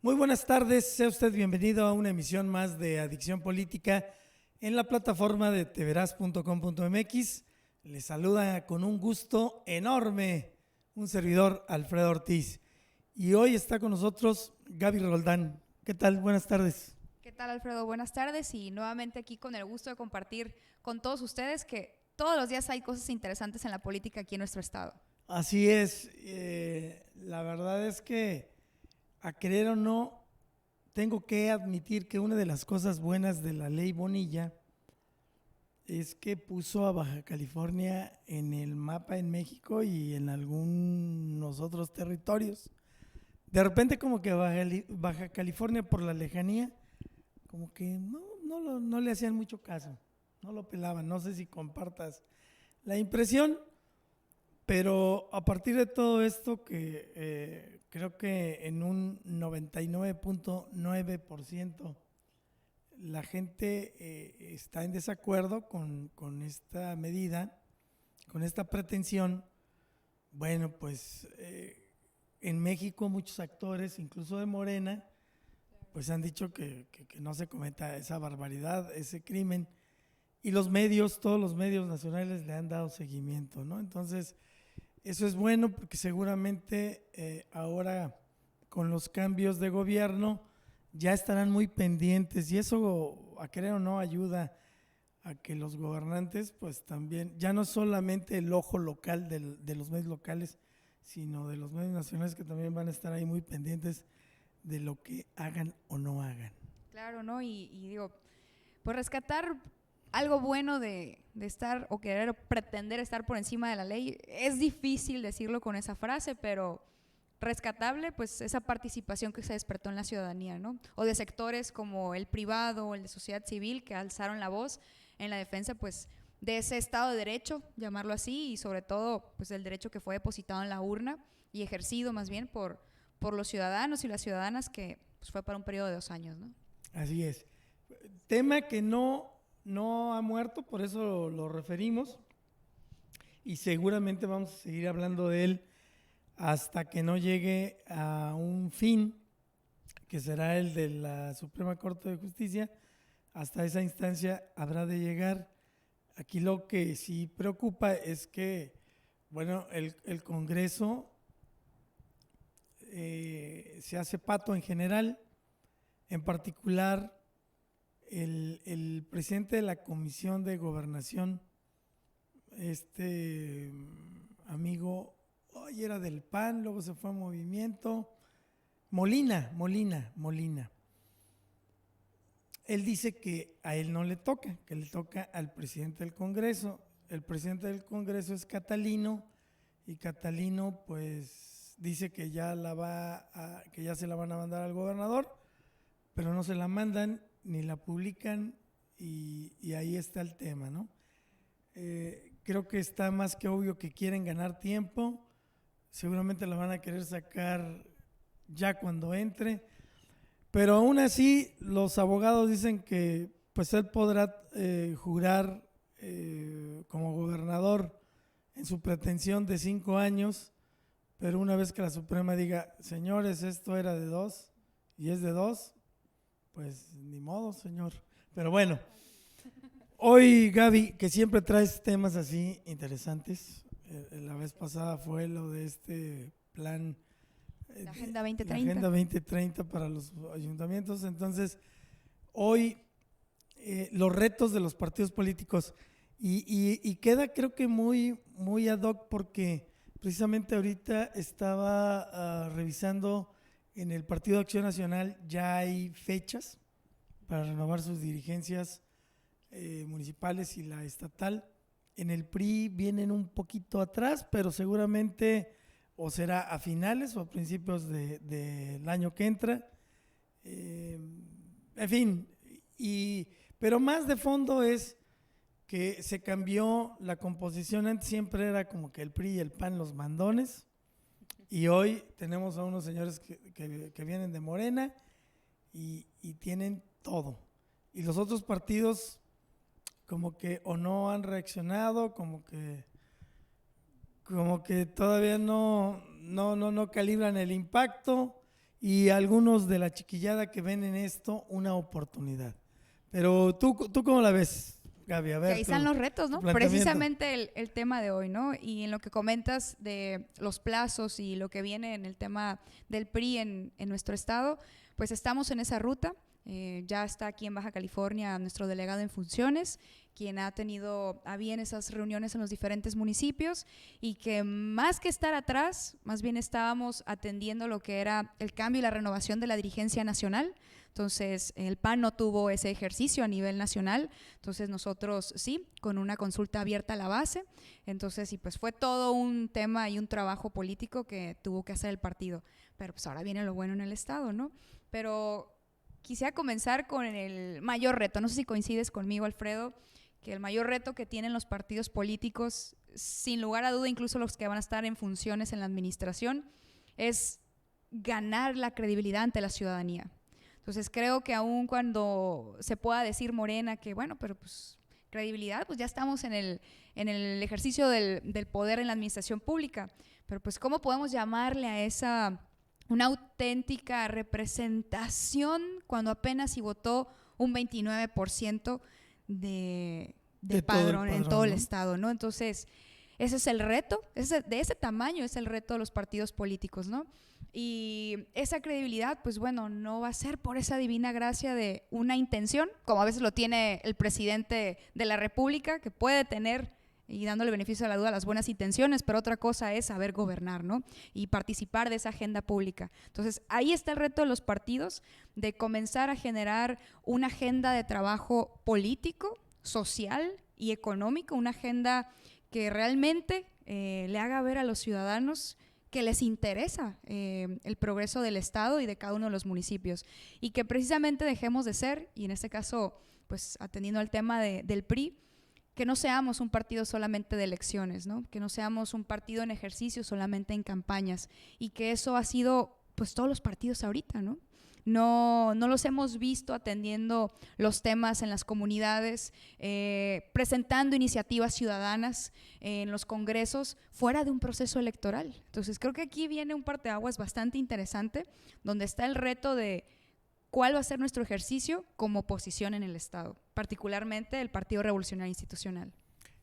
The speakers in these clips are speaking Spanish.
Muy buenas tardes, sea usted bienvenido a una emisión más de Adicción Política en la plataforma de teveraz.com.mx. Le saluda con un gusto enorme un servidor, Alfredo Ortiz. Y hoy está con nosotros Gaby Roldán. ¿Qué tal? Buenas tardes. ¿Qué tal, Alfredo? Buenas tardes y nuevamente aquí con el gusto de compartir con todos ustedes que todos los días hay cosas interesantes en la política aquí en nuestro estado. Así es, la verdad es que, a querer o no, tengo que admitir que una de las cosas buenas de la ley Bonilla es que puso a Baja California en el mapa en México y en algunos otros territorios. De repente como que Baja California, por la lejanía, como que no le hacían mucho caso, no lo pelaban. No sé si compartas la impresión, pero a partir de todo esto que creo que en un 99.9% la gente está en desacuerdo con esta medida, con esta pretensión. Bueno, pues en México muchos actores, incluso de Morena, pues han dicho que no se cometa esa barbaridad, ese crimen. Y los medios, todos los medios nacionales le han dado seguimiento, ¿no? Entonces, eso es bueno porque seguramente ahora con los cambios de gobierno ya estarán muy pendientes, y eso, a querer o no, ayuda a que los gobernantes pues también, ya no solamente el ojo local de los medios locales, sino de los medios nacionales, que también van a estar ahí muy pendientes de lo que hagan o no hagan. Claro, ¿no? Y digo, pues rescatar algo bueno de estar o querer o pretender estar por encima de la ley, es difícil decirlo con esa frase, pero rescatable, pues esa participación que se despertó en la ciudadanía, ¿no? O de sectores como el privado o el de sociedad civil que alzaron la voz en la defensa, pues, de ese Estado de Derecho, llamarlo así, y sobre todo, pues, el derecho que fue depositado en la urna y ejercido más bien por los ciudadanos y las ciudadanas, que pues, fue para un periodo de 2 años, ¿no? Así es. Tema que no ha muerto, por eso lo referimos, y seguramente vamos a seguir hablando de él hasta que no llegue a un fin, que será el de la Suprema Corte de Justicia. Hasta esa instancia habrá de llegar. Aquí lo que sí preocupa es que, bueno, el Congreso se hace pato en general. En particular, el presidente de la Comisión de Gobernación, este amigo, hoy era del PAN, luego se fue a Movimiento, Molina. Él dice que a él no le toca, que le toca al presidente del Congreso. El presidente del Congreso es Catalino, y Catalino pues dice que que ya se la van a mandar al gobernador, pero no se la mandan ni la publican, y ahí está el tema, ¿no? Creo que está más que obvio que quieren ganar tiempo. Seguramente la van a querer sacar ya cuando entre, pero aún así los abogados dicen que pues él podrá jurar como gobernador en su pretensión de 5 años, pero una vez que la Suprema diga, señores, esto era de 2 y es de 2, pues ni modo, señor. Pero bueno, hoy, Gaby, que siempre traes temas así interesantes, la vez pasada fue lo de este plan, La Agenda la 2030. Agenda 2030 para los ayuntamientos. Entonces, hoy los retos de los partidos políticos, y queda, creo que muy ad hoc, porque precisamente ahorita estaba revisando en el Partido de Acción Nacional, ya hay fechas para renovar sus dirigencias municipales y la estatal. En el PRI vienen un poquito atrás, pero seguramente o será a finales o a principios del año que entra. En fin, pero más de fondo es que se cambió la composición. Antes siempre era como que el PRI y el PAN los mandones, y hoy tenemos a unos señores que vienen de Morena y tienen todo. Y los otros partidos como que o no han reaccionado, como que todavía no calibran el impacto, y algunos de la chiquillada que ven en esto una oportunidad. Pero ¿tú cómo la ves, Gaby? A ver, ahí están los retos, ¿no? Precisamente el tema de hoy, ¿no? Y en lo que comentas de los plazos y lo que viene en el tema del PRI en nuestro estado, pues estamos en esa ruta. Ya está aquí en Baja California nuestro delegado en funciones, quien ha tenido a bien esas reuniones en los diferentes municipios y que más que estar atrás, más bien estábamos atendiendo lo que era el cambio y la renovación de la dirigencia nacional. Entonces, el PAN no tuvo ese ejercicio a nivel nacional, entonces nosotros sí, con una consulta abierta a la base, entonces y pues fue todo un tema y un trabajo político que tuvo que hacer el partido, pero pues ahora viene lo bueno en el estado, ¿no? Pero quisiera comenzar con el mayor reto, no sé si coincides conmigo, Alfredo, que el mayor reto que tienen los partidos políticos, sin lugar a duda, incluso los que van a estar en funciones en la administración, es ganar la credibilidad ante la ciudadanía. Entonces creo que aun cuando se pueda decir Morena que bueno, pero pues credibilidad, pues ya estamos en el ejercicio del poder en la administración pública, pero pues ¿cómo podemos llamarle a esa una auténtica representación cuando apenas si votó un 29% de padrón en todo el estado, ¿no? Entonces, ese es el reto, de ese tamaño es el reto de los partidos políticos, ¿no? Y esa credibilidad, pues bueno, no va a ser por esa divina gracia de una intención, como a veces lo tiene el presidente de la República, que puede tener, y dándole beneficio a la duda, las buenas intenciones, pero otra cosa es saber gobernar, ¿no? Y participar de esa agenda pública. Entonces, ahí está el reto de los partidos, de comenzar a generar una agenda de trabajo político, social y económico, una agenda que realmente le haga ver a los ciudadanos que les interesa el progreso del estado y de cada uno de los municipios, y que precisamente dejemos de ser, y en este caso, pues atendiendo al tema del PRI, que no seamos un partido solamente de elecciones, ¿no? Que no seamos un partido en ejercicio solamente en campañas, y que eso ha sido pues todos los partidos ahorita, ¿no? No los hemos visto atendiendo los temas en las comunidades, presentando iniciativas ciudadanas en los congresos fuera de un proceso electoral. Entonces creo que aquí viene un parteaguas bastante interesante, donde está el reto de cuál va a ser nuestro ejercicio como oposición en el Estado, particularmente el Partido Revolucionario Institucional.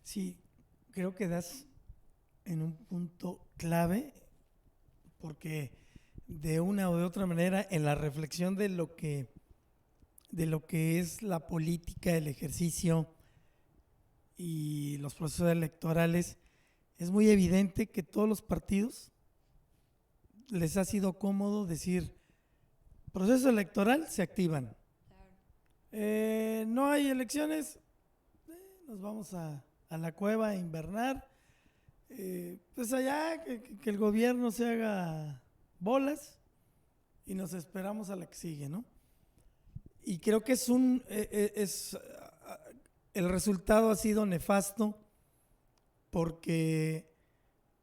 Sí, creo que das en un punto clave, porque de una o de otra manera en la reflexión de lo que es la política, el ejercicio y los procesos electorales, es muy evidente que todos los partidos les ha sido cómodo decir: proceso electoral, se activan. No hay elecciones, nos vamos a la cueva a invernar. Pues allá que el gobierno se haga bolas y nos esperamos a la que sigue, ¿no? Y creo que el resultado ha sido nefasto, porque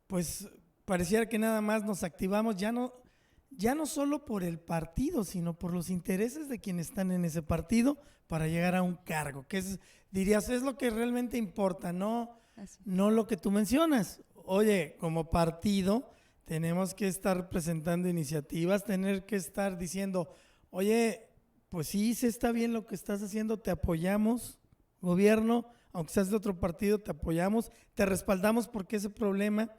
pues pareciera que nada más nos activamos, ya no solo por el partido, sino por los intereses de quienes están en ese partido para llegar a un cargo, que dirías, es lo que realmente importa, no lo que tú mencionas. Oye, como partido tenemos que estar presentando iniciativas, tener que estar diciendo, oye, pues sí, se está bien lo que estás haciendo, te apoyamos, gobierno, aunque seas de otro partido, te apoyamos, te respaldamos, porque ese problema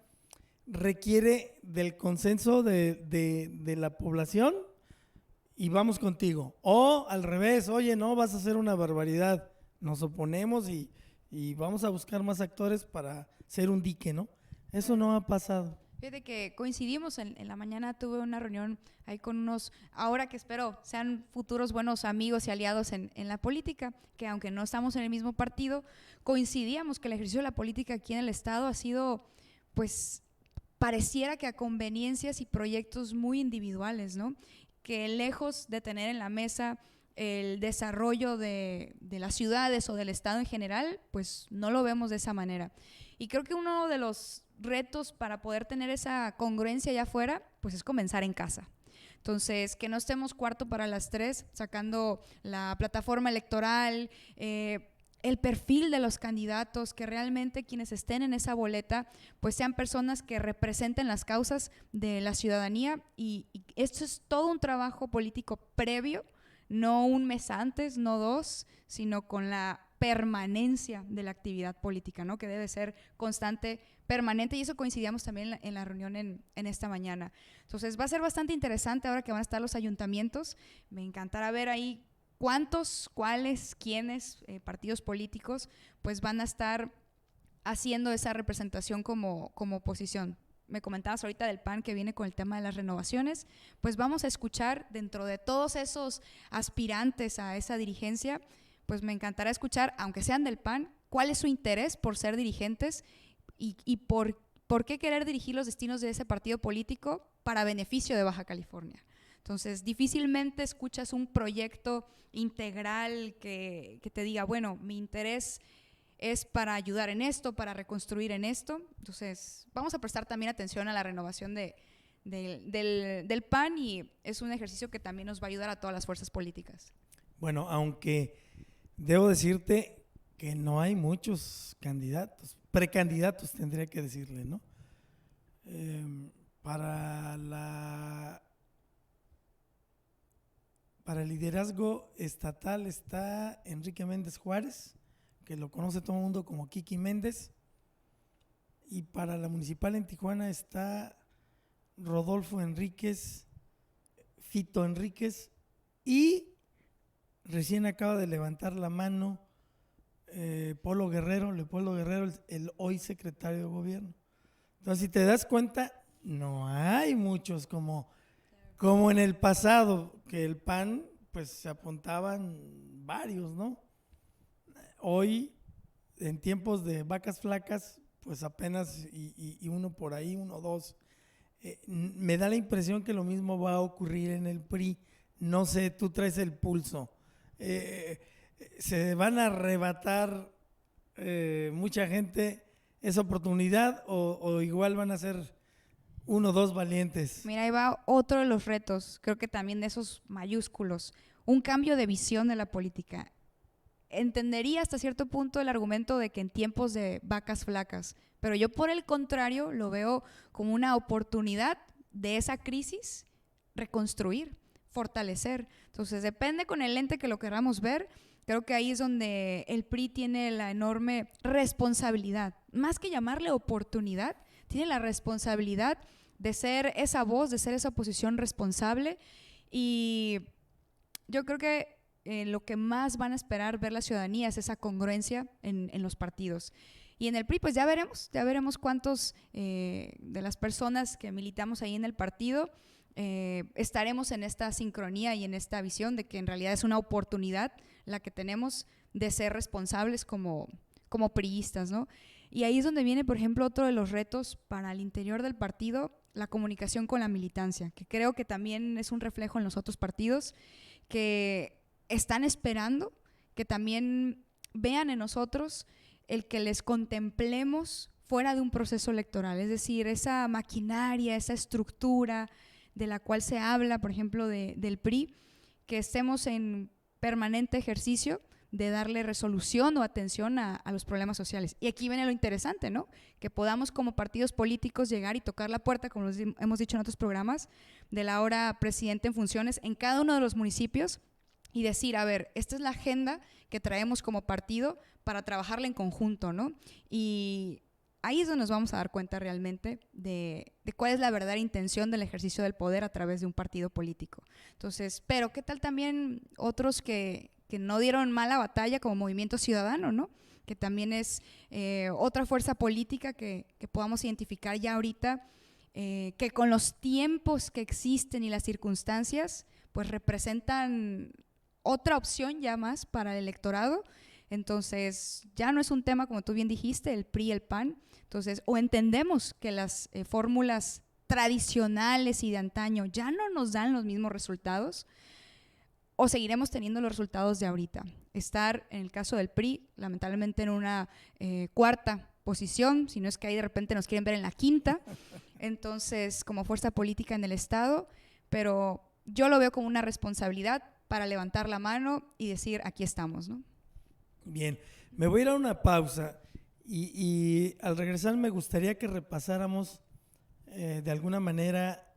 requiere del consenso de la población y vamos contigo. O al revés, oye, no, vas a hacer una barbaridad, nos oponemos y vamos a buscar más actores para ser un dique, ¿no? Eso no ha pasado. Fíjate que coincidimos, en la mañana tuve una reunión ahí con unos, ahora que espero sean futuros buenos amigos y aliados en la política, que aunque no estamos en el mismo partido, coincidíamos que el ejercicio de la política aquí en el estado ha sido, pues, pareciera que a conveniencias y proyectos muy individuales, ¿no? Que lejos de tener en la mesa el desarrollo de las ciudades o del estado en general, pues no lo vemos de esa manera. Y creo que uno de los retos para poder tener esa congruencia allá afuera, pues es comenzar en casa. Entonces, que no estemos 2:45 sacando la plataforma electoral, el perfil de los candidatos, que realmente quienes estén en esa boleta pues sean personas que representen las causas de la ciudadanía, y esto es todo un trabajo político previo, no un mes antes, no dos, sino con la permanencia de la actividad política, ¿no? Que debe ser constante, permanente, y eso coincidíamos también en la reunión en esta mañana. Entonces va a ser bastante interesante ahora que van a estar los ayuntamientos. Me encantará ver ahí cuántos, cuáles, quiénes, partidos políticos pues van a estar haciendo esa representación como oposición. Me comentabas ahorita del PAN que viene con el tema de las renovaciones, pues vamos a escuchar dentro de todos esos aspirantes a esa dirigencia, pues me encantará escuchar, aunque sean del PAN, cuál es su interés por ser dirigentes y por qué querer dirigir los destinos de ese partido político para beneficio de Baja California. Entonces, difícilmente escuchas un proyecto integral que te diga, bueno, mi interés es para ayudar en esto, para reconstruir en esto. Entonces, vamos a prestar también atención a la renovación del PAN, y es un ejercicio que también nos va a ayudar a todas las fuerzas políticas. Bueno, aunque debo decirte que no hay muchos candidatos, precandidatos tendría que decirle, ¿no? Para el liderazgo estatal está Enrique Méndez Juárez, que lo conoce todo el mundo como Kiki Méndez, y para la municipal en Tijuana está Rodolfo Enríquez, Fito Enríquez, y recién acaba de levantar la mano Leopoldo Guerrero, el hoy secretario de gobierno. Entonces, si te das cuenta, no hay muchos como en el pasado, que el PAN, pues se apuntaban varios, ¿no? Hoy, en tiempos de vacas flacas, pues apenas y uno por ahí, uno, dos. Me da la impresión que lo mismo va a ocurrir en el PRI. No sé, tú traes el pulso. ¿Se van a arrebatar mucha gente esa oportunidad o igual van a ser uno o dos valientes? Mira, ahí va otro de los retos, creo que también de esos mayúsculos, un cambio de visión de la política. Entendería hasta cierto punto el argumento de que en tiempos de vacas flacas, pero yo por el contrario lo veo como una oportunidad de esa crisis reconstruir, fortalecer. Entonces depende con el lente que lo queramos ver. Creo que ahí es donde el PRI tiene la enorme responsabilidad, más que llamarle oportunidad, tiene la responsabilidad de ser esa voz, de ser esa oposición responsable, y yo creo que lo que más van a esperar ver la ciudadanía es esa congruencia en los partidos. Y en el PRI pues ya veremos cuántos de las personas que militamos ahí en el partido estaremos en esta sincronía y en esta visión de que en realidad es una oportunidad la que tenemos de ser responsables como priistas, ¿no? Y ahí es donde viene, por ejemplo, otro de los retos para el interior del partido, la comunicación con la militancia, que creo que también es un reflejo en los otros partidos, que están esperando que también vean en nosotros el que les contemplemos fuera de un proceso electoral, es decir, esa maquinaria, esa estructura de la cual se habla, por ejemplo, del PRI, que estemos en permanente ejercicio de darle resolución o atención a los problemas sociales. Y aquí viene lo interesante, ¿no? Que podamos como partidos políticos llegar y tocar la puerta, como hemos dicho en otros programas, del ahora presidente en funciones en cada uno de los municipios y decir, a ver, esta es la agenda que traemos como partido para trabajarla en conjunto, ¿no? Y ahí es donde nos vamos a dar cuenta realmente de cuál es la verdadera intención del ejercicio del poder a través de un partido político. Entonces, pero ¿qué tal también otros que no dieron mala batalla como Movimiento Ciudadano, ¿no? Que también es otra fuerza política que podamos identificar ya ahorita, que con los tiempos que existen y las circunstancias, pues representan otra opción ya más para el electorado. Entonces ya no es un tema, como tú bien dijiste, el PRI y el PAN. Entonces, o entendemos que las fórmulas tradicionales y de antaño ya no nos dan los mismos resultados, o seguiremos teniendo los resultados de ahorita. Estar, en el caso del PRI, lamentablemente en una cuarta posición, si no es que ahí de repente nos quieren ver en la quinta, entonces como fuerza política en el Estado, pero yo lo veo como una responsabilidad para levantar la mano y decir, aquí estamos, ¿no? Bien, me voy a ir a una pausa y al regresar me gustaría que repasáramos de alguna manera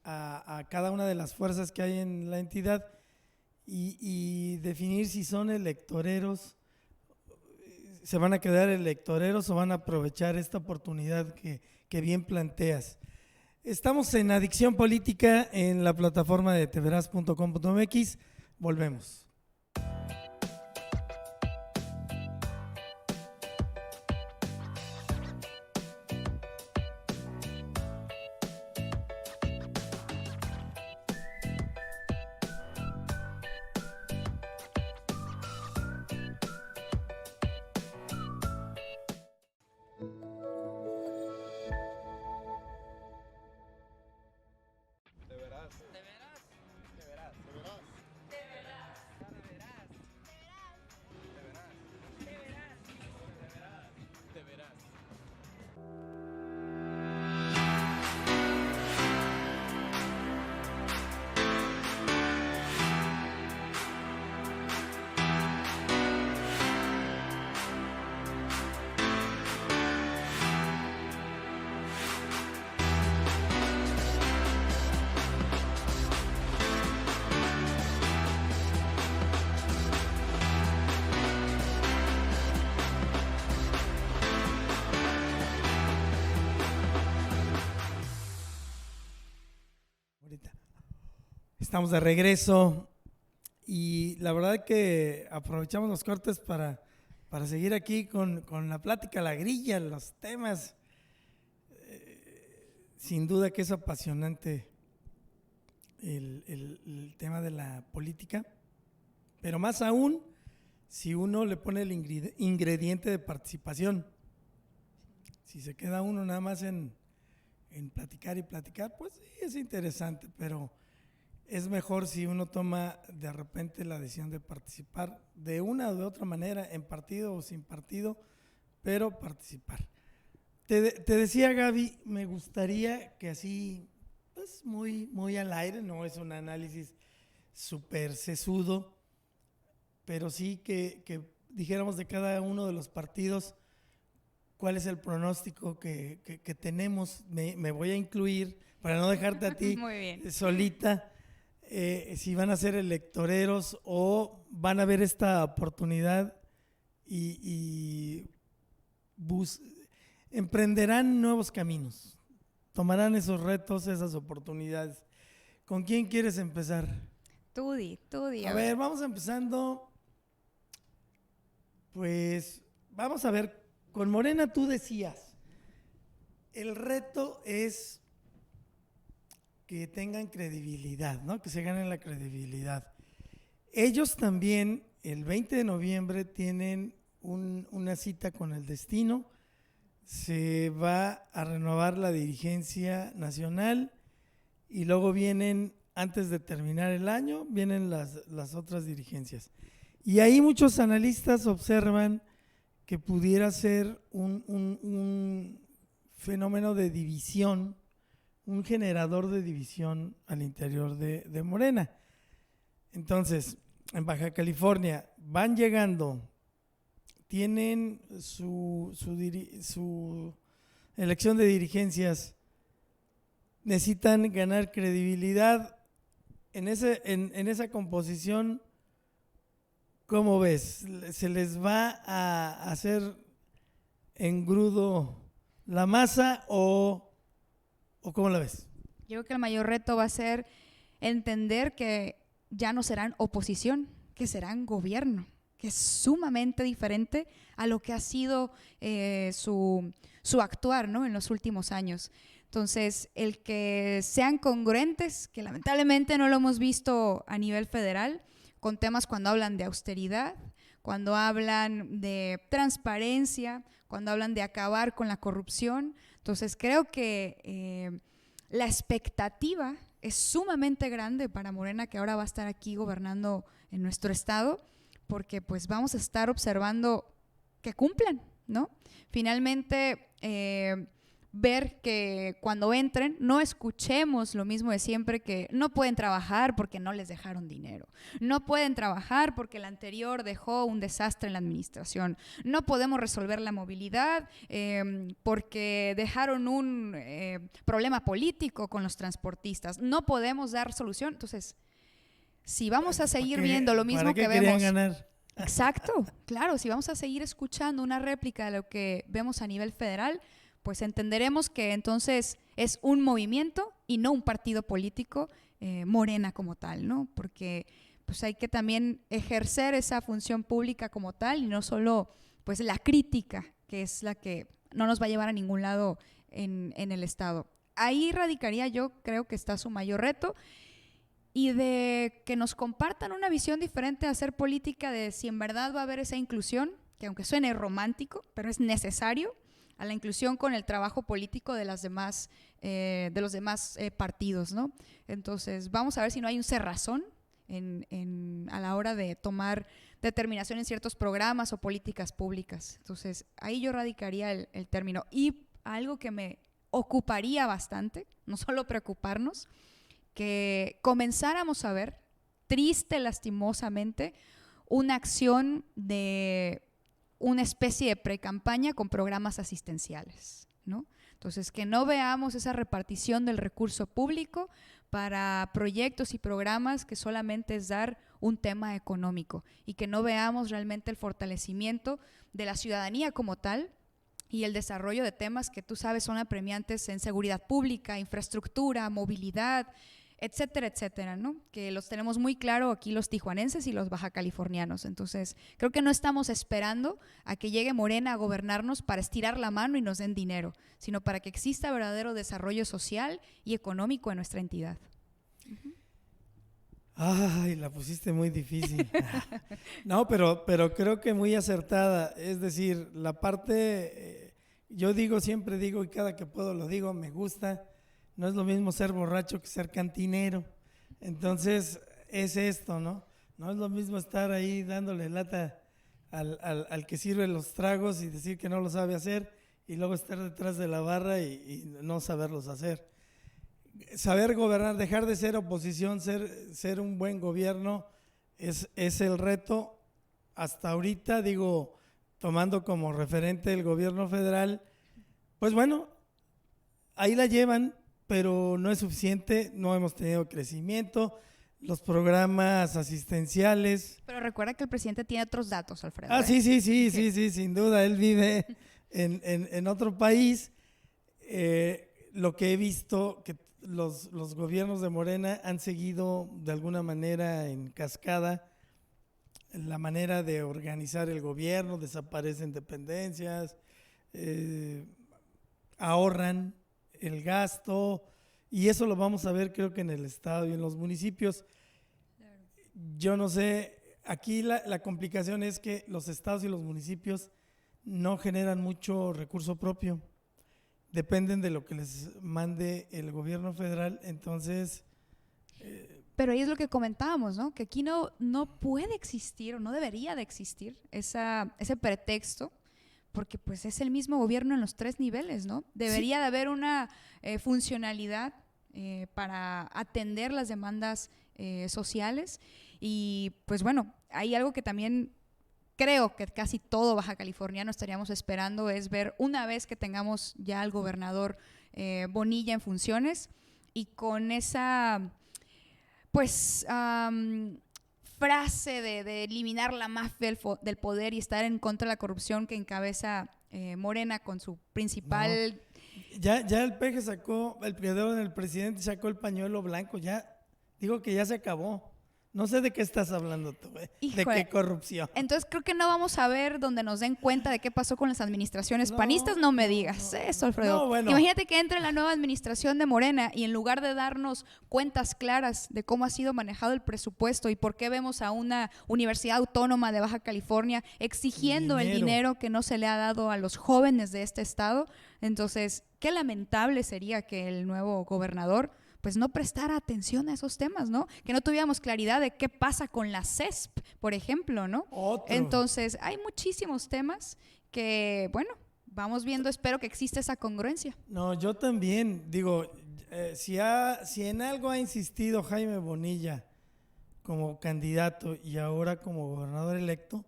a cada una de las fuerzas que hay en la entidad y definir si son electoreros, se van a quedar electoreros o van a aprovechar esta oportunidad que bien planteas. Estamos en Adicción Política en la plataforma de teveras.com.mx. Volvemos. Estamos de regreso y la verdad que aprovechamos los cortes para seguir aquí con la plática, la grilla, los temas. Sin duda que es apasionante el tema de la política, pero más aún si uno le pone el ingrediente de participación. Si se queda uno nada más en platicar y platicar, pues sí, es interesante, pero es mejor si uno toma de repente la decisión de participar de una o de otra manera, en partido o sin partido, pero participar. Te decía, Gaby, me gustaría que así, pues muy al aire, no es un análisis súper sesudo, pero sí que dijéramos de cada uno de los partidos cuál es el pronóstico que tenemos. Me voy a incluir, para no dejarte a ti solita, si van a ser electoreros o van a ver esta oportunidad y emprenderán nuevos caminos, tomarán esos retos, esas oportunidades. ¿Con quién quieres empezar? Tú di. A ver, vamos empezando. Pues vamos a ver, con Morena tú decías, el reto es que tengan credibilidad, ¿no? Que se ganen la credibilidad. Ellos también, el 20 de noviembre, tienen una cita con el destino. Se va a renovar la dirigencia nacional y luego vienen, antes de terminar el año, vienen las otras dirigencias. Y ahí muchos analistas observan que pudiera ser un fenómeno de división, un generador de división al interior de Morena. Entonces, en Baja California van llegando, tienen su elección de dirigencias, necesitan ganar credibilidad en esa composición. ¿Cómo ves? ¿Se les va a hacer engrudo la masa o cómo la ves? Yo creo que el mayor reto va a ser entender que ya no serán oposición, que serán gobierno, que es sumamente diferente a lo que ha sido su actuar, ¿no?, en los últimos años. Entonces, el que sean congruentes, que lamentablemente no lo hemos visto a nivel federal, con temas cuando hablan de austeridad, cuando hablan de transparencia, cuando hablan de acabar con la corrupción. Entonces creo que la expectativa es sumamente grande para Morena, que ahora va a estar aquí gobernando en nuestro estado, porque pues vamos a estar observando que cumplan, ¿no? Finalmente ver que cuando entren no escuchemos lo mismo de siempre, que no pueden trabajar porque no les dejaron dinero, no pueden trabajar porque el anterior dejó un desastre en la administración, no podemos resolver la movilidad porque dejaron un problema político con los transportistas, no podemos dar solución. Entonces, si vamos a seguir viendo lo mismo que vemos… ganar? Exacto, claro, si vamos a seguir escuchando una réplica de lo que vemos a nivel federal, pues entenderemos que entonces es un movimiento y no un partido político, Morena como tal, ¿no? Porque pues hay que también ejercer esa función pública como tal y no solo pues la crítica, que es la que no nos va a llevar a ningún lado en el Estado. Ahí radicaría, yo creo que está su mayor reto, y de que nos compartan una visión diferente de hacer política, de si en verdad va a haber esa inclusión, que aunque suene romántico, pero es necesario, a la inclusión con el trabajo político de los demás partidos, ¿no? Entonces, vamos a ver si no hay un cerrazón a la hora de tomar determinación en ciertos programas o políticas públicas. Entonces, ahí yo radicaría el término. Y algo que me ocuparía bastante, no solo preocuparnos, que comenzáramos a ver, triste, lastimosamente, una acción de una especie de precampaña con programas asistenciales, ¿no? Entonces, que no veamos esa repartición del recurso público para proyectos y programas que solamente es dar un tema económico, y que no veamos realmente el fortalecimiento de la ciudadanía como tal y el desarrollo de temas que tú sabes son apremiantes en seguridad pública, infraestructura, movilidad, etcétera, etcétera, ¿no? Que los tenemos muy claro aquí los tijuanenses y los bajacalifornianos. Entonces, creo que no estamos esperando a que llegue Morena a gobernarnos para estirar la mano y nos den dinero, sino para que exista verdadero desarrollo social y económico en nuestra entidad. Ay, la pusiste muy difícil. No, pero creo que muy acertada. Es decir, la parte, yo siempre digo, y cada que puedo lo digo, me gusta. No es lo mismo ser borracho que ser cantinero. Entonces, es esto, ¿no? No es lo mismo estar ahí dándole lata al que sirve los tragos y decir que no lo sabe hacer, y luego estar detrás de la barra y no saberlos hacer. Saber gobernar, dejar de ser oposición, ser un buen gobierno, es el reto. Hasta ahorita, tomando como referente el gobierno federal, pues bueno, ahí la llevan, pero no es suficiente, no hemos tenido crecimiento, los programas asistenciales. Pero recuerda que el presidente tiene otros datos, Alfredo. Sí, sin duda, él vive en otro país. Lo que he visto, que los gobiernos de Morena han seguido de alguna manera en cascada la manera de organizar el gobierno, desaparecen dependencias, ahorran el gasto, y eso lo vamos a ver creo que en el estado y en los municipios. Yo no sé, aquí la complicación es que los estados y los municipios no generan mucho recurso propio, dependen de lo que les mande el gobierno federal. Entonces pero ahí es lo que comentábamos, ¿no? Que aquí no puede existir o no debería de existir ese pretexto, porque pues es el mismo gobierno en los tres niveles, ¿no? Debería de haber una funcionalidad para atender las demandas sociales. Y pues bueno, hay algo que también creo que casi todo baja californiano estaríamos esperando, es ver, una vez que tengamos ya al gobernador Bonilla en funciones, y con esa pues frase de eliminar la mafia del poder y estar en contra de la corrupción que encabeza Morena con su principal… No. Ya el peje sacó, el presidente sacó el pañuelo blanco, digo que ya se acabó. No sé de qué estás hablando tú, ¿De qué corrupción? Entonces creo que no vamos a ver donde nos den cuenta de qué pasó con las administraciones panistas. No me digas eso, Alfredo. No, bueno. Imagínate que entre la nueva administración de Morena y en lugar de darnos cuentas claras de cómo ha sido manejado el presupuesto y por qué vemos a una universidad autónoma de Baja California exigiendo el dinero que no se le ha dado a los jóvenes de este estado, entonces qué lamentable sería que el nuevo gobernador pues no prestara atención a esos temas, ¿no? Que no tuviéramos claridad de qué pasa con la CESP, por ejemplo, ¿no? Entonces, hay muchísimos temas que, bueno, vamos viendo, espero que exista esa congruencia. No, yo también, digo, si en algo ha insistido Jaime Bonilla como candidato y ahora como gobernador electo,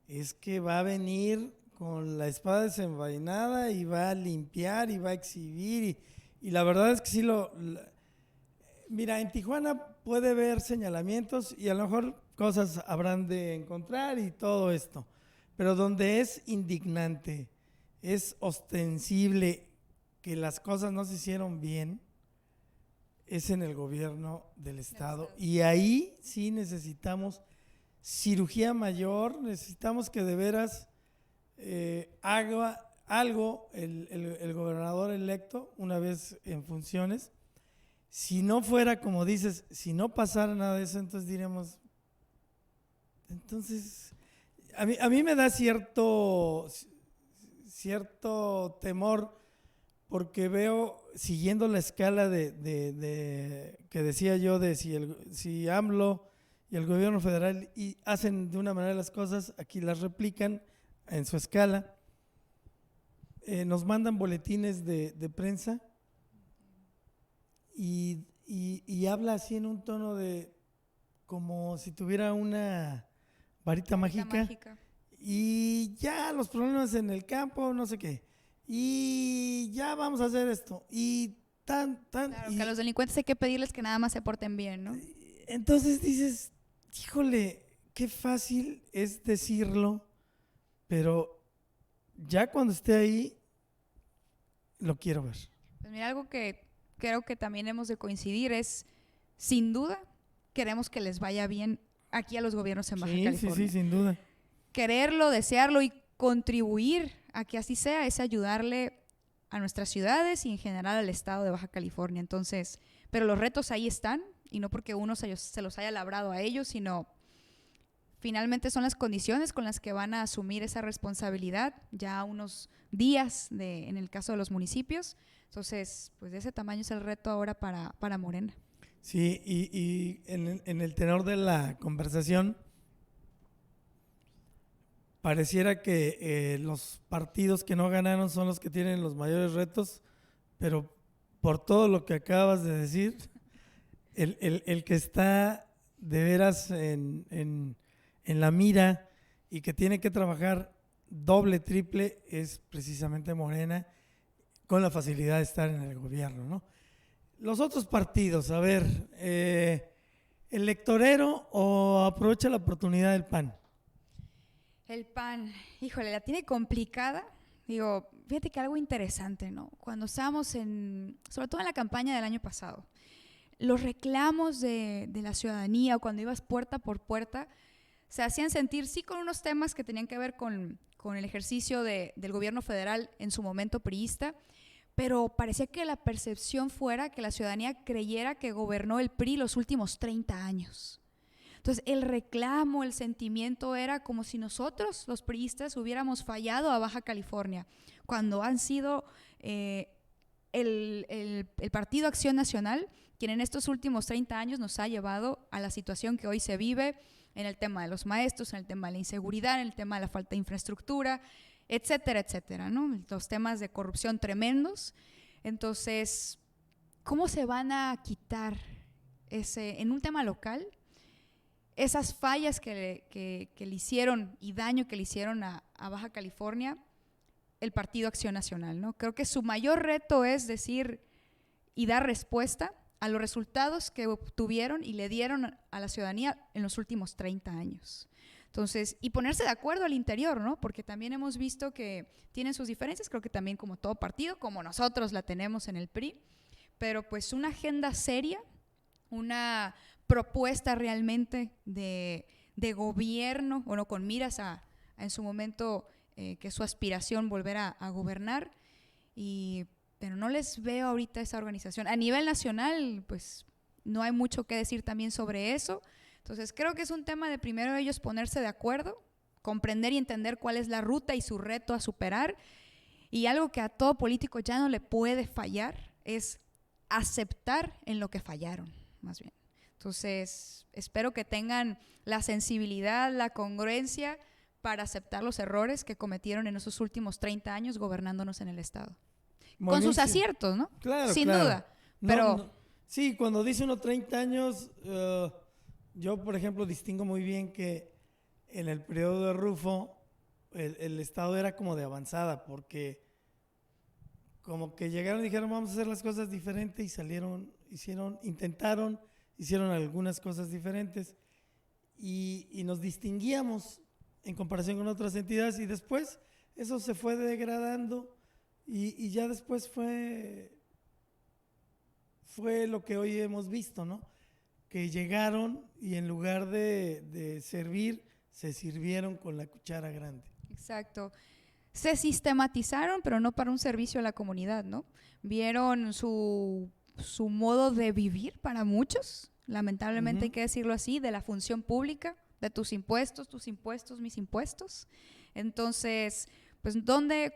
es que va a venir con la espada desenvainada y va a limpiar y va a exhibir y la verdad es que sí mira, en Tijuana puede haber señalamientos y a lo mejor cosas habrán de encontrar y todo esto, pero donde es indignante, es ostensible que las cosas no se hicieron bien, es en el gobierno del estado. Y ahí sí necesitamos cirugía mayor, necesitamos que de veras haga algo el gobernador electo una vez en funciones. Si no fuera, como dices, si no pasara nada de eso, entonces diríamos, entonces, a mí me da cierto temor porque veo, siguiendo la escala de que decía yo, de si AMLO y el gobierno federal hacen de una manera las cosas, aquí las replican en su escala, nos mandan boletines de prensa y habla así en un tono de como si tuviera una varita mágica y ya los problemas en el campo, no sé qué, y ya vamos a hacer esto y claro, que a los delincuentes hay que pedirles que nada más se porten bien, ¿no? Entonces dices, híjole, qué fácil es decirlo, pero ya cuando esté ahí lo quiero ver. Pues mira, algo que creo que también hemos de coincidir es, sin duda, queremos que les vaya bien aquí a los gobiernos en Baja California. Sí, sin duda. Quererlo, desearlo y contribuir a que así sea es ayudarle a nuestras ciudades y en general al estado de Baja California. Entonces, pero los retos ahí están y no porque uno se los haya labrado a ellos, sino finalmente son las condiciones con las que van a asumir esa responsabilidad ya unos días en el caso de los municipios. Entonces, pues de ese tamaño es el reto ahora para Morena. Sí, y en el tenor de la conversación, pareciera que los partidos que no ganaron son los que tienen los mayores retos, pero por todo lo que acabas de decir, el que está de veras en la mira y que tiene que trabajar doble, triple, es precisamente Morena, con la facilidad de estar en el gobierno, ¿no? Los otros partidos, a ver, ¿electorero o aprovecha la oportunidad del PAN? El PAN, híjole, la tiene complicada. Digo, fíjate que algo interesante, ¿no? Cuando estábamos sobre todo en la campaña del año pasado, los reclamos de la ciudadanía o cuando ibas puerta por puerta, se hacían sentir sí con unos temas que tenían que ver con el ejercicio del gobierno federal en su momento priista, pero parecía que la percepción fuera que la ciudadanía creyera que gobernó el PRI los últimos 30 años. Entonces el reclamo, el sentimiento era como si nosotros, los priistas, hubiéramos fallado a Baja California, cuando han sido el Partido Acción Nacional quien en estos últimos 30 años nos ha llevado a la situación que hoy se vive en el tema de los maestros, en el tema de la inseguridad, en el tema de la falta de infraestructura, etcétera, etcétera, ¿no? Los temas de corrupción tremendos. Entonces, ¿cómo se van a quitar en un tema local esas fallas que le hicieron y daño que le hicieron a Baja California el Partido Acción Nacional, ¿no? Creo que su mayor reto es decir y dar respuesta a los resultados que obtuvieron y le dieron a la ciudadanía en los últimos 30 años. Entonces, y ponerse de acuerdo al interior, ¿no? Porque también hemos visto que tienen sus diferencias, creo que también como todo partido, como nosotros la tenemos en el PRI, pero pues una agenda seria, una propuesta realmente de gobierno, bueno, con miras a en su momento que su aspiración volver a gobernar, pero no les veo ahorita esa organización. A nivel nacional, pues no hay mucho que decir también sobre eso. Entonces creo que es un tema de primero ellos ponerse de acuerdo, comprender y entender cuál es la ruta y su reto a superar, y algo que a todo político ya no le puede fallar es aceptar en lo que fallaron, más bien. Entonces espero que tengan la sensibilidad, la congruencia para aceptar los errores que cometieron en esos últimos 30 años gobernándonos en el Estado. Con Movimiento sus aciertos, ¿no? Claro, Sin claro. duda. No, Pero no. Sí, cuando dice unos 30 años, yo, por ejemplo, distingo muy bien que en el periodo de Rufo el Estado era como de avanzada, porque como que llegaron y dijeron vamos a hacer las cosas diferentes y hicieron algunas cosas diferentes y nos distinguíamos en comparación con otras entidades, y después eso se fue degradando y ya después fue lo que hoy hemos visto, ¿no? Que llegaron y en lugar de servir, se sirvieron con la cuchara grande. exacto. Se sistematizaron, pero no para un servicio a la comunidad, ¿no? Vieron su modo de vivir para muchos, lamentablemente hay que decirlo así, de la función pública, de tus impuestos, mis impuestos. Entonces, pues,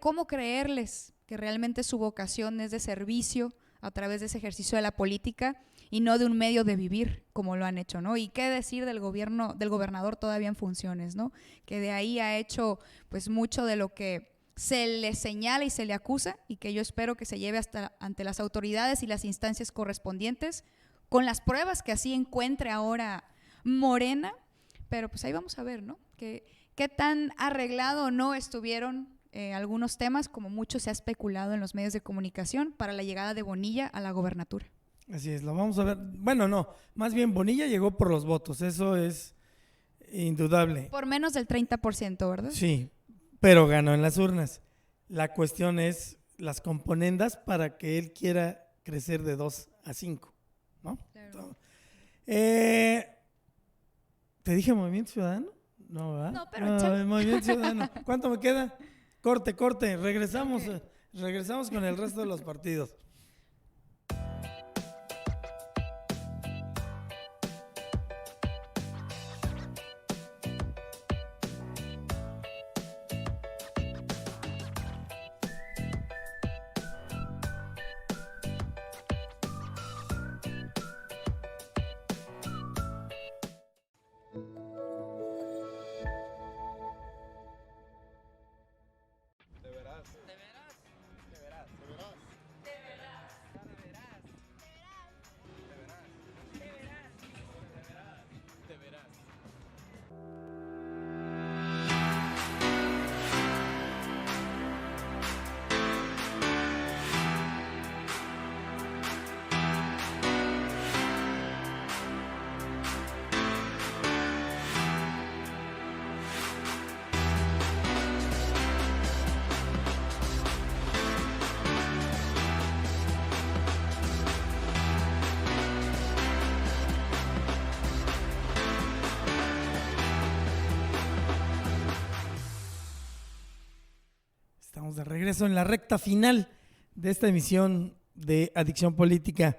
¿cómo creerles que realmente su vocación es de servicio a través de ese ejercicio de la política y no de un medio de vivir como lo han hecho, ¿no? Y qué decir del gobernador todavía en funciones, ¿no? Que de ahí ha hecho pues mucho de lo que se le señala y se le acusa, y que yo espero que se lleve hasta ante las autoridades y las instancias correspondientes con las pruebas que así encuentre ahora Morena, pero pues ahí vamos a ver, ¿no? Qué tan arreglado o no estuvieron algunos temas, como mucho se ha especulado en los medios de comunicación, para la llegada de Bonilla a la gobernatura. Así es, lo vamos a ver. Bueno, no, más bien Bonilla llegó por los votos, eso es indudable. Por menos del 30%, ¿verdad? Sí, pero ganó en las urnas. La cuestión es las componendas para que él quiera crecer de 2 a 5, ¿no? Claro. ¿Te dije Movimiento Ciudadano? No, ¿verdad? No, pero échale. Movimiento Ciudadano. ¿Cuánto me queda? Corte, regresamos, regresamos con el resto de los partidos. Estamos de regreso en la recta final de esta emisión de Adicción Política.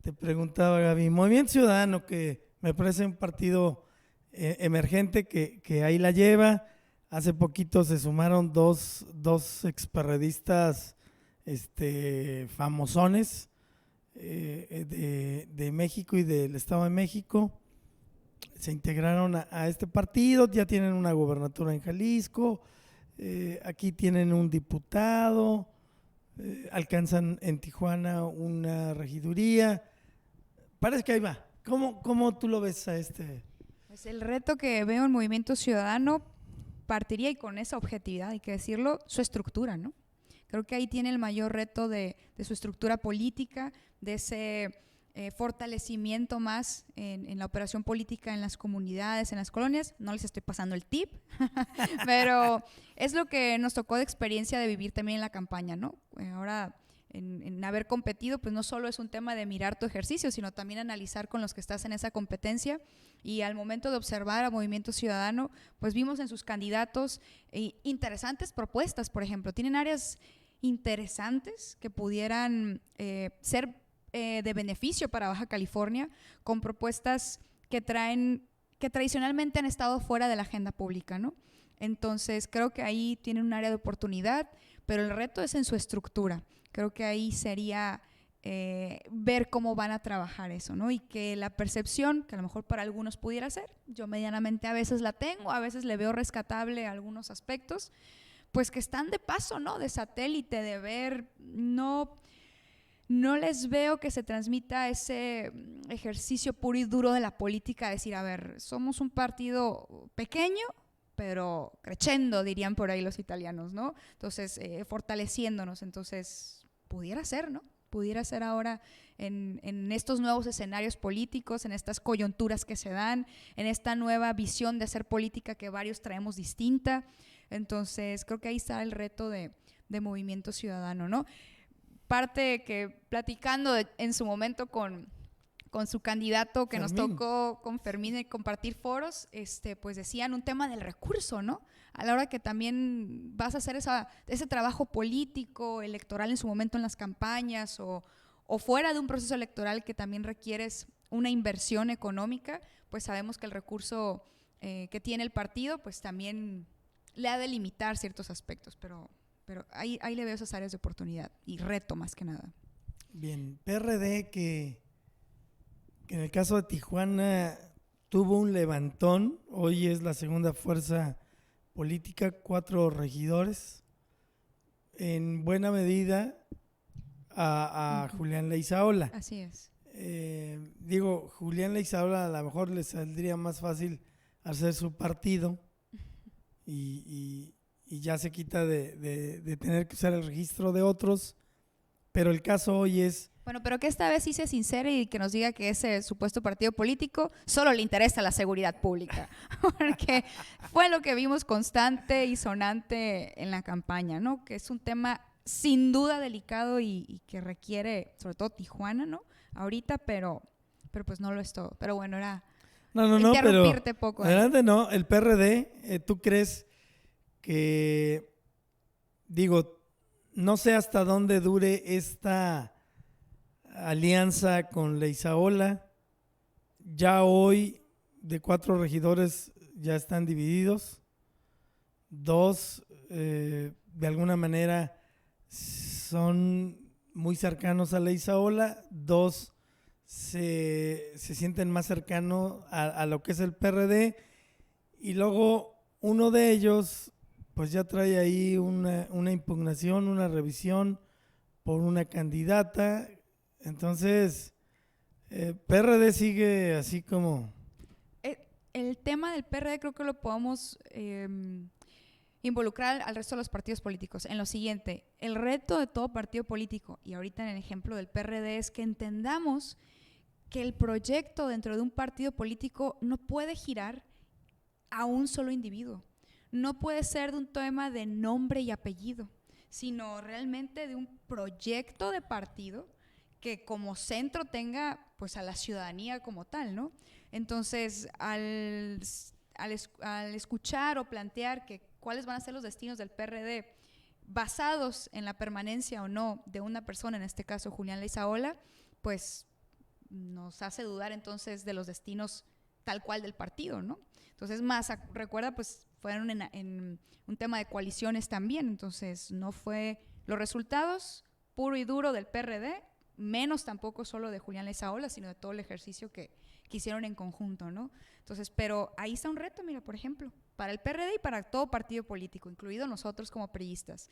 Te preguntaba, Gaby, Movimiento Ciudadano, que me parece un partido emergente que ahí la lleva. Hace poquito se sumaron dos experredistas famosones de México y del Estado de México. Se integraron a este partido, ya tienen una gobernatura en Jalisco. Aquí tienen un diputado, alcanzan en Tijuana una regiduría. Parece que ahí va. ¿Cómo tú lo ves a este? Pues el reto que veo en Movimiento Ciudadano partiría, y con esa objetividad hay que decirlo, su estructura, ¿no? Creo que ahí tiene el mayor reto de su estructura política, de ese fortalecimiento más en la operación política en las comunidades, en las colonias. No les estoy pasando el tip, pero es lo que nos tocó de experiencia de vivir también en la campaña, ¿no? Ahora, en haber competido, pues no solo es un tema de mirar tu ejercicio, sino también analizar con los que estás en esa competencia, y al momento de observar a Movimiento Ciudadano, pues vimos en sus candidatos interesantes propuestas. Por ejemplo, tienen áreas interesantes que pudieran ser de beneficio para Baja California, con propuestas que tradicionalmente han estado fuera de la agenda pública, ¿no? Entonces creo que ahí tienen un área de oportunidad, pero el reto es en su estructura. Creo que ahí sería ver cómo van a trabajar eso, ¿no? Y que la percepción, que a lo mejor para algunos pudiera ser, yo medianamente a veces la tengo, a veces le veo rescatable algunos aspectos, pues que están de paso, ¿no? De satélite, de ver, no les veo que se transmita ese ejercicio puro y duro de la política, decir, a ver, somos un partido pequeño, pero crescendo, dirían por ahí los italianos, ¿no? Entonces, fortaleciéndonos, entonces, pudiera ser, ¿no? Pudiera ser ahora en estos nuevos escenarios políticos, en estas coyunturas que se dan, en esta nueva visión de hacer política que varios traemos distinta. Entonces, creo que ahí está el reto de Movimiento Ciudadano, ¿no? Parte que platicando en su momento con su candidato que Fermín. nos tocó con Fermín y compartir foros, pues decían un tema del recurso, ¿no? A la hora que también vas a hacer ese trabajo político, electoral en su momento en las campañas o fuera de un proceso electoral que también requieres una inversión económica, pues sabemos que el recurso que tiene el partido, pues también le ha de limitar ciertos aspectos, pero ahí le veo esas áreas de oportunidad y reto más que nada. Bien, PRD que en el caso de Tijuana tuvo un levantón, hoy es la segunda fuerza política, 4 regidores, en buena medida a Julián Leizaola. Así es. Digo, Julián Leizaola a lo mejor le saldría más fácil hacer su partido y ya se quita de tener que usar el registro de otros, pero el caso hoy es… Bueno, pero que esta vez sí se sincere y que nos diga que ese supuesto partido político solo le interesa la seguridad pública, porque fue lo que vimos constante y sonante en la campaña, ¿no? Que es un tema sin duda delicado y que requiere, sobre todo Tijuana, ¿no? Ahorita, pero pues no lo es todo. Pero bueno, era interrumpirte pero poco. Adelante, no, el PRD, ¿tú crees que, digo, no sé hasta dónde dure esta alianza con Leizaola? Ya hoy de 4 regidores ya están divididos, 2 de alguna manera son muy cercanos a Leizaola, 2 se sienten más cercanos a lo que es el PRD, y luego uno de ellos pues ya trae ahí una impugnación, una revisión por una candidata. Entonces PRD sigue así como… El tema del PRD creo que lo podemos involucrar al resto de los partidos políticos en lo siguiente: el reto de todo partido político, y ahorita en el ejemplo del PRD, es que entendamos que el proyecto dentro de un partido político no puede girar a un solo individuo, no puede ser de un tema de nombre y apellido, sino realmente de un proyecto de partido que como centro tenga pues a la ciudadanía como tal, ¿no? Entonces, al escuchar o plantear que cuáles van a ser los destinos del PRD basados en la permanencia o no de una persona, en este caso Julián Leizaola, pues nos hace dudar entonces de los destinos tal cual del partido, ¿no? Entonces, más recuerda, pues fueron en un tema de coaliciones también, entonces no fue los resultados puro y duro del PRD, menos tampoco solo de Julián Leizaola, sino de todo el ejercicio que hicieron en conjunto, ¿no? Entonces, pero ahí está un reto, mira, por ejemplo, para el PRD y para todo partido político, incluido nosotros como priistas,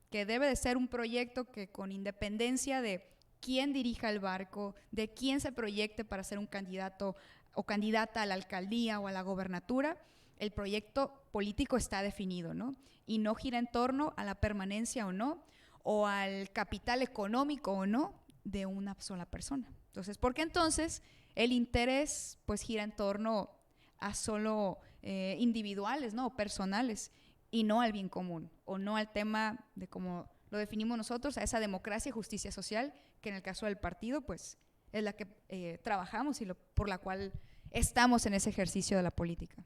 que debe de ser un proyecto que con independencia de quién dirija el barco, de quién se proyecte para ser un candidato o candidata a la alcaldía o a la gobernatura, el proyecto político está definido, ¿no? Y no gira en torno a la permanencia o no, o al capital económico o no de una sola persona. Entonces, porque entonces el interés pues gira en torno a solo individuales, ¿no? O personales, y no al bien común, o no al tema de como lo definimos nosotros, a esa democracia y justicia social, que en el caso del partido pues es la que trabajamos y por la cual estamos en ese ejercicio de la política.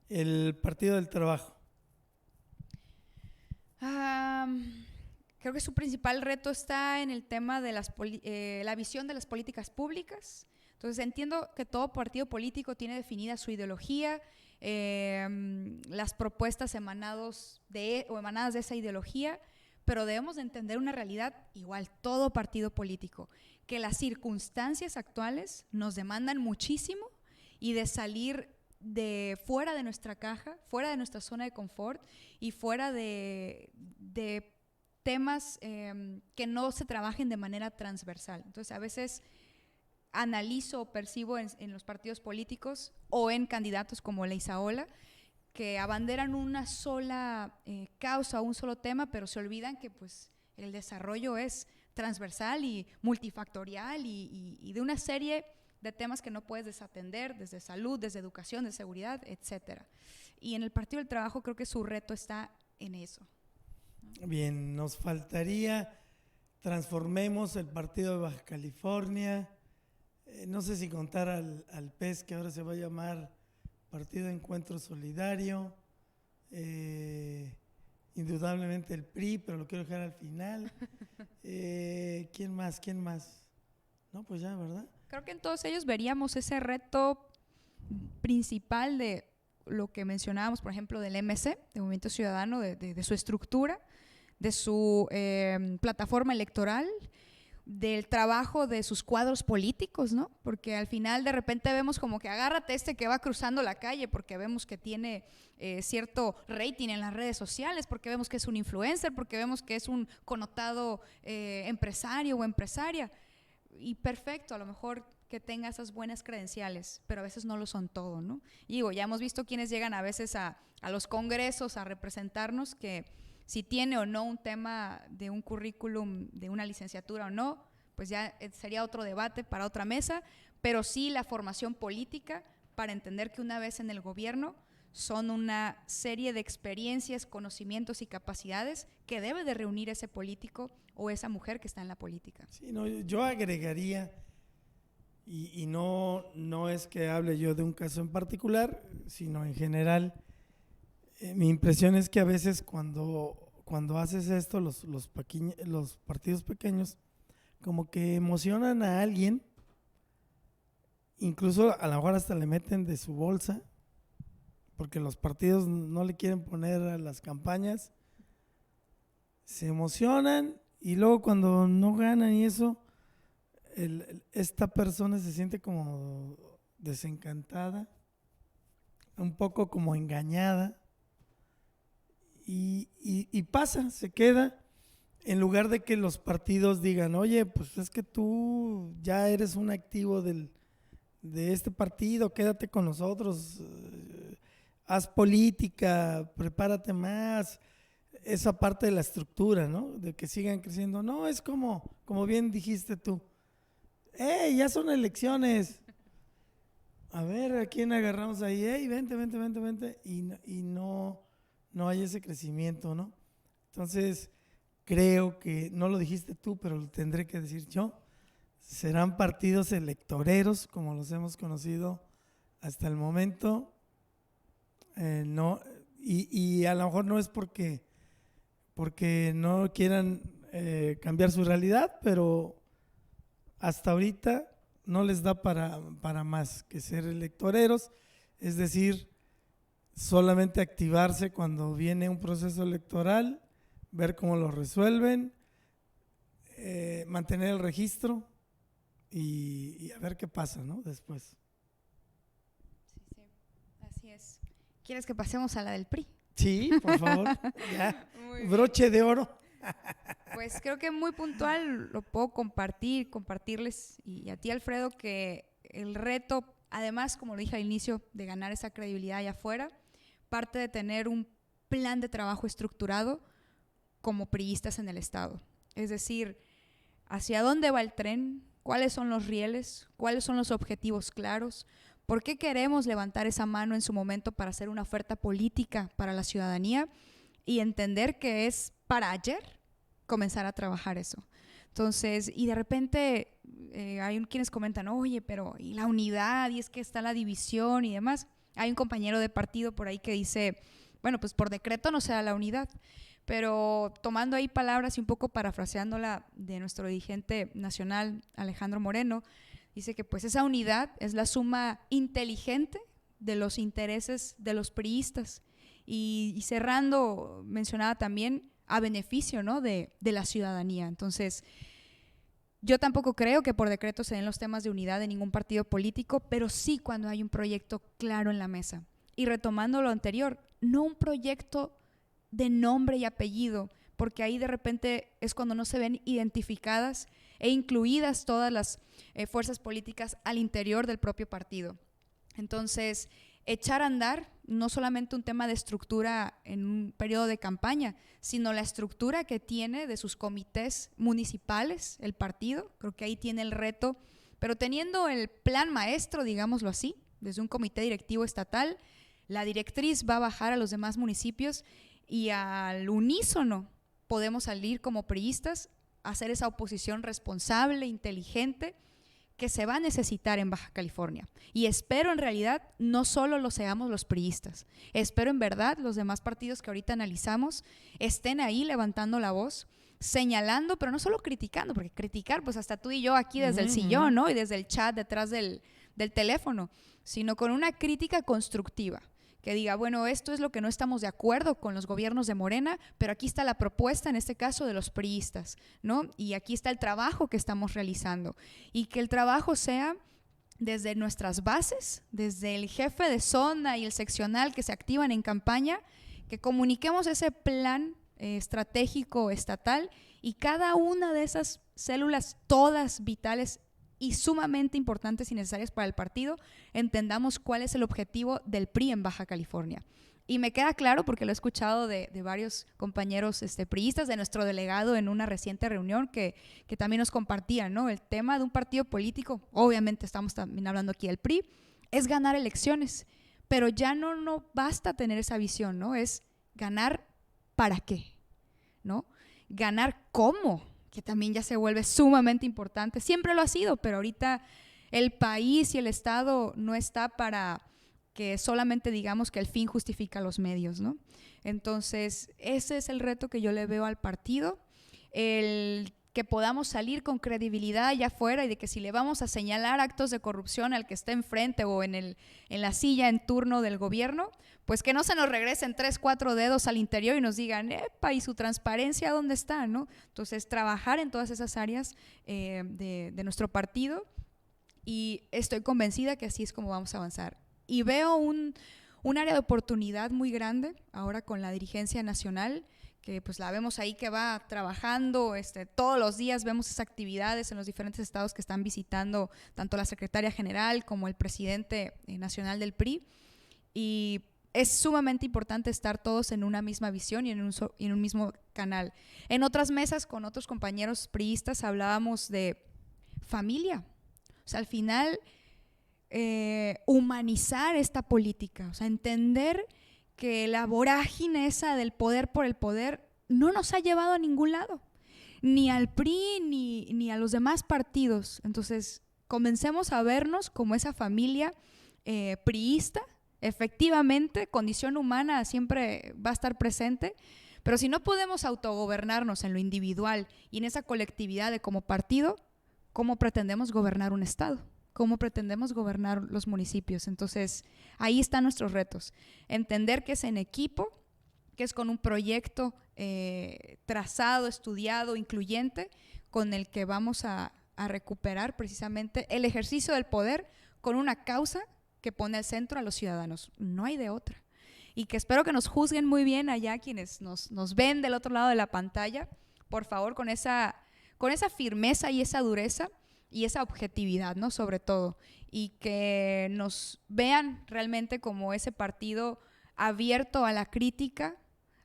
El Partido del Trabajo. Creo que su principal reto está en el tema de la visión de las políticas públicas. Entonces entiendo que todo partido político tiene definida su ideología, las propuestas emanadas de esa ideología, pero debemos de entender una realidad igual, todo partido político, que las circunstancias actuales nos demandan muchísimo y de salir de fuera de nuestra caja, fuera de nuestra zona de confort y fuera de temas que no se trabajen de manera transversal. Entonces, a veces analizo o percibo en los partidos políticos o en candidatos como Leizaola, que abanderan una sola causa, un solo tema, pero se olvidan que pues, el desarrollo es transversal y multifactorial y de una serie de temas que no puedes desatender, desde salud, desde educación, de seguridad, etcétera. Y en el Partido del Trabajo creo que su reto está en eso. Bien, nos faltaría transformemos el partido de Baja California, no sé si contar al PES, que ahora se va a llamar Partido de Encuentro Solidario, indudablemente el PRI, pero lo quiero dejar al final. ¿Quién más? No, pues ya, ¿verdad? Creo que en todos ellos veríamos ese reto principal de lo que mencionábamos, por ejemplo, del MC, del Movimiento Ciudadano, de su estructura, de su plataforma electoral, del trabajo de sus cuadros políticos, ¿no? Porque al final de repente vemos como que agárrate que va cruzando la calle porque vemos que tiene cierto rating en las redes sociales, porque vemos que es un influencer, porque vemos que es un connotado empresario o empresaria. Y perfecto, a lo mejor que tenga esas buenas credenciales, pero a veces no lo son todo, ¿no? Y digo, ya hemos visto quienes llegan a veces a los congresos a representarnos, que si tiene o no un tema de un currículum, de una licenciatura o no, pues ya sería otro debate para otra mesa, pero sí la formación política para entender que una vez en el gobierno son una serie de experiencias, conocimientos y capacidades que debe de reunir ese político o esa mujer que está en la política. Sí, no, yo agregaría, y no es que hable yo de un caso en particular, sino en general. Mi impresión es que a veces cuando haces esto, los partidos pequeños, como que emocionan a alguien, incluso a lo mejor hasta le meten de su bolsa, porque los partidos no le quieren poner a las campañas, se emocionan y luego cuando no ganan y eso, esta persona se siente como desencantada, un poco como engañada. Y pasa, se queda, en lugar de que los partidos digan, oye, pues es que tú ya eres un activo de este partido, quédate con nosotros, haz política, prepárate más, esa parte de la estructura, ¿no? De que sigan creciendo. No, es como bien dijiste tú, ya son elecciones, a ver, ¿a quién agarramos ahí? Vente, y no hay ese crecimiento, ¿no? Entonces, creo que, no lo dijiste tú, pero lo tendré que decir yo, serán partidos electoreros, como los hemos conocido hasta el momento, no, y a lo mejor no es porque no quieran cambiar su realidad, pero hasta ahorita no les da para más que ser electoreros, es decir, solamente activarse cuando viene un proceso electoral, ver cómo lo resuelven, mantener el registro y a ver qué pasa, ¿no? Después. Sí, así es. ¿Quieres que pasemos a la del PRI? Sí, por favor, ya, broche de oro. Pues creo que muy puntual lo puedo compartirles y a ti, Alfredo, que el reto, además, como lo dije al inicio, de ganar esa credibilidad allá afuera, parte de tener un plan de trabajo estructurado como priistas en el Estado. Es decir, ¿hacia dónde va el tren? ¿Cuáles son los rieles? ¿Cuáles son los objetivos claros? ¿Por qué queremos levantar esa mano en su momento para hacer una oferta política para la ciudadanía? Y entender que es para ayer comenzar a trabajar eso. Entonces, y de repente hay quienes comentan, oye, pero ¿y la unidad? Y es que está la división y demás. Hay un compañero de partido por ahí que dice, bueno, pues por decreto no se da la unidad, pero tomando ahí palabras y un poco parafraseándola de nuestro dirigente nacional, Alejandro Moreno, dice que pues esa unidad es la suma inteligente de los intereses de los priistas. Y cerrando, mencionaba también, a beneficio, ¿no?, de la ciudadanía. Entonces, yo tampoco creo que por decreto se den los temas de unidad de ningún partido político, pero sí cuando hay un proyecto claro en la mesa. Y retomando lo anterior, no un proyecto de nombre y apellido, porque ahí de repente es cuando no se ven identificadas e incluidas todas las fuerzas políticas al interior del propio partido. Entonces, echar a andar, no solamente un tema de estructura en un periodo de campaña, sino la estructura que tiene de sus comités municipales, el partido, creo que ahí tiene el reto, pero teniendo el plan maestro, digámoslo así, desde un comité directivo estatal, la directriz va a bajar a los demás municipios y al unísono podemos salir como priistas a hacer esa oposición responsable, inteligente, que se va a necesitar en Baja California. Y espero en realidad no solo lo seamos los priistas, espero en verdad los demás partidos que ahorita analizamos estén ahí levantando la voz, señalando, pero no solo criticando, porque criticar, pues hasta tú y yo aquí desde el sillón, ¿no?, y desde el chat detrás del teléfono, sino con una crítica constructiva, que diga, bueno, esto es lo que no estamos de acuerdo con los gobiernos de Morena, pero aquí está la propuesta, en este caso, de los priistas, ¿no? Y aquí está el trabajo que estamos realizando. Y que el trabajo sea desde nuestras bases, desde el jefe de zona y el seccional que se activan en campaña, que comuniquemos ese plan estratégico estatal y cada una de esas células, todas vitales y sumamente importantes y necesarias para el partido, entendamos cuál es el objetivo del PRI en Baja California. Y me queda claro, porque lo he escuchado de varios compañeros priistas, de nuestro delegado en una reciente reunión que también nos compartían, ¿no?, el tema de un partido político, obviamente estamos también hablando aquí del PRI, es ganar elecciones, pero ya no basta tener esa visión, ¿no? Es ganar ¿para qué? ¿No? Ganar ¿cómo? Que también ya se vuelve sumamente importante. Siempre lo ha sido, pero ahorita el país y el Estado no está para que solamente digamos que el fin justifica los medios, ¿no? Entonces, ese es el reto que yo le veo al partido, el que podamos salir con credibilidad allá afuera y de que si le vamos a señalar actos de corrupción al que está enfrente o en la silla en turno del gobierno, pues que no se nos regresen 3, 4 dedos al interior y nos digan, epa, ¿y su transparencia dónde está?, ¿no? Entonces, trabajar en todas esas áreas de nuestro partido, y estoy convencida que así es como vamos a avanzar. Y veo un área de oportunidad muy grande ahora con la dirigencia nacional, que pues la vemos ahí que va trabajando, todos los días vemos esas actividades en los diferentes estados que están visitando tanto la secretaria general como el presidente nacional del PRI, y es sumamente importante estar todos en una misma visión y en un mismo canal. En otras mesas con otros compañeros priistas hablábamos de familia, o sea, al final humanizar esta política, o sea, entender que la vorágine esa del poder por el poder no nos ha llevado a ningún lado, ni al PRI ni a los demás partidos. Entonces, comencemos a vernos como esa familia priista. Efectivamente, condición humana siempre va a estar presente, pero si no podemos autogobernarnos en lo individual y en esa colectividad de como partido, ¿cómo pretendemos gobernar un estado? ¿Cómo pretendemos gobernar los municipios? Entonces, ahí están nuestros retos. Entender que es en equipo, que es con un proyecto trazado, estudiado, incluyente, con el que vamos a recuperar precisamente el ejercicio del poder con una causa que pone al centro a los ciudadanos. No hay de otra. Y que espero que nos juzguen muy bien allá quienes nos ven del otro lado de la pantalla, por favor, con esa firmeza y esa dureza y esa objetividad, ¿no?, sobre todo, y que nos vean realmente como ese partido abierto a la crítica,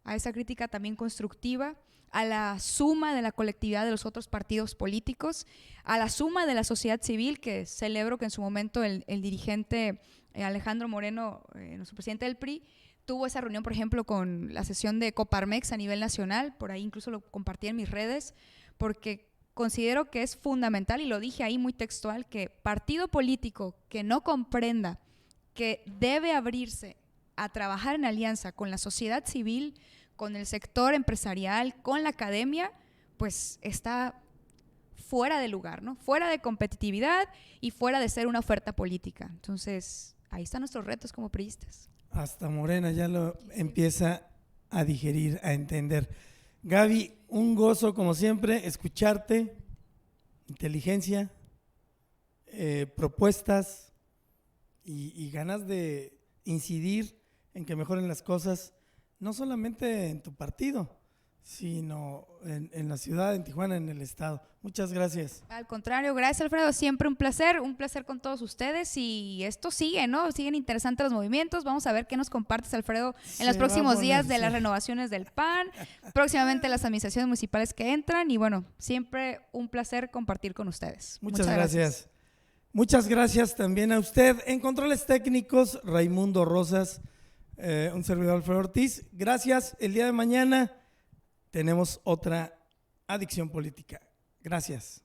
a esa crítica también constructiva, a la suma de la colectividad de los otros partidos políticos, a la suma de la sociedad civil, que celebro que en su momento el dirigente Alejandro Moreno, nuestro presidente del PRI, tuvo esa reunión, por ejemplo, con la sesión de Coparmex a nivel nacional, por ahí incluso lo compartí en mis redes, porque considero que es fundamental, y lo dije ahí muy textual, que partido político que no comprenda que debe abrirse a trabajar en alianza con la sociedad civil, con el sector empresarial, con la academia, pues está fuera de lugar, ¿no? Fuera de competitividad y fuera de ser una oferta política. Entonces, ahí están nuestros retos como priistas. Hasta Morena ya lo empieza a digerir, a entender. Gaby, un gozo como siempre escucharte, inteligencia, propuestas y ganas de incidir en que mejoren las cosas, no solamente en tu partido, sino en la ciudad, en Tijuana, en el estado. Muchas gracias. Al contrario, gracias Alfredo, siempre un placer con todos ustedes y esto sigue, ¿no? Siguen interesantes los movimientos, vamos a ver qué nos compartes Alfredo en los próximos días de las renovaciones del PAN, próximamente las administraciones municipales que entran y bueno, siempre un placer compartir con ustedes. Muchas gracias. Muchas gracias también a usted. En controles técnicos, Raimundo Rosas, un servidor Alfredo Ortiz. Gracias. El día de mañana tenemos otra Adicción Política. Gracias.